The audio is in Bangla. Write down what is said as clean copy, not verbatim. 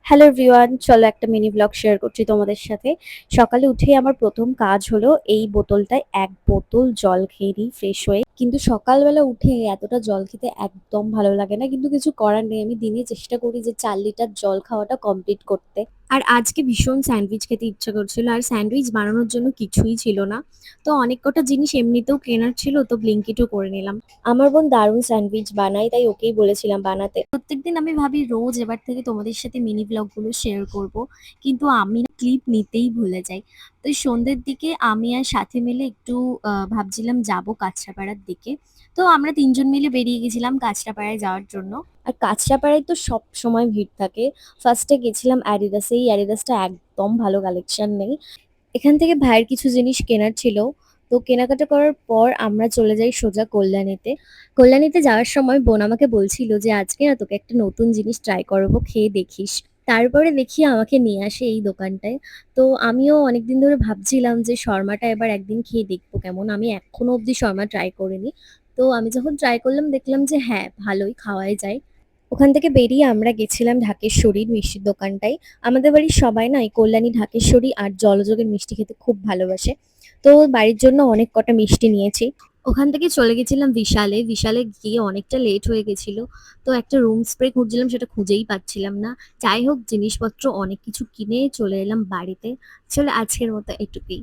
হ্যালো এভরিওয়ান, চলো একটা মিনি ব্লগ শেয়ার করছি তোমাদের সাথে। সকালে উঠেই আমার প্রথম কাজ হলো এই বোতলটায় এক বোতল জল খেয়ে নিই ফ্রেশ হয়ে। কিন্তু সকালবেলা উঠে এতটা জল খেতে একদম ভালো লাগে না, কিন্তু কিছু করার নেই। আমি দিনে চেষ্টা করি যে 4 লিটার জল খাওয়াটা কমপ্লিট করতে। আর আজকে ভীষণ স্যান্ডউইচ খেতে ইচ্ছা করছিল, আর স্যান্ডউইচ বানানোর জন্য কিছুই ছিল না। তো অনেক কটা জিনিস এমনিতেও কেনার ছিল, তো ব্লিঙ্কিটও করে নিলাম। আমার বোন দারুণ স্যান্ডউইচ বানায়, তাই ওকেই বলেছিলাম বানাতে। প্রত্যেকদিন আমি ভাবি রোজ এবার থেকে তোমাদের সাথে মিনি ব্লগগুলো শেয়ার করব, কিন্তু আমি না ক্লিপ নিতেই ভুলে যাই। তো এই সন্ধ্যের দিকে আমি আর সাথে মিলে একটু ভাবছিলাম যাব কাঁচরাপাড়ার দিকে। তো আমরা তিনজন মিলে বেরিয়ে গেছিলাম কাঁচরাপাড়ায় যাওয়ার জন্য। আর কাঁচরাপাড়ায় তো সব সময় ভিড় থাকে। ফার্স্টে গেছিলাম অ্যাডিডাসে, এই অ্যাডিডাসটা একদম ভালো কালেকশন নেই। এখান থেকে ভাইয়ের কিছু জিনিস কেনার ছিল। তো কেনাকাটা করার পর আমরা চলে যাই সোজা কল্যাণীতে। কল্যাণীতে যাওয়ার সময় বোন আমাকে বলছিল যে আজকে না তোকে একটা নতুন জিনিস ট্রাই করাবো, খেয়ে দেখিস। তারপরে দেখি আমাকে নিয়ে আসে এই দোকানটায়। তো আমিও অনেকদিন ধরে ভাবছিলাম যে শর্মাটা এবার একদিন খেয়ে দেখবো কেমন। আমি এখনো অবধি শর্মা ট্রাই করিনি। তো আমি যখন ট্রাই করলাম দেখলাম যে হ্যাঁ, ভালোই খাওয়াই যায়। ওখান থেকে বেরিয়ে আমরা গেছিলাম ঢাকেশ্বরীর মিষ্টির দোকানটায়। আমাদের বাড়ির সবাই না এই কল্যাণী, ঢাকেশ্বরী আর জলযোগের মিষ্টি খেতে খুব ভালোবাসে। তো বাড়ির জন্য অনেক কটা মিষ্টি নিয়েছি। ওখান থেকে চলে গেছিলাম বিশালে। বিশালে গিয়ে অনেকটা লেট হয়ে গেছিল। তো একটা রুম স্প্রে খুঁজছিলাম, সেটা খুঁজেই পাচ্ছিলাম না। যাই হোক, জিনিসপত্র অনেক কিছু কিনে চলে এলাম বাড়িতে। চলে আজকের মতো এটুকুই।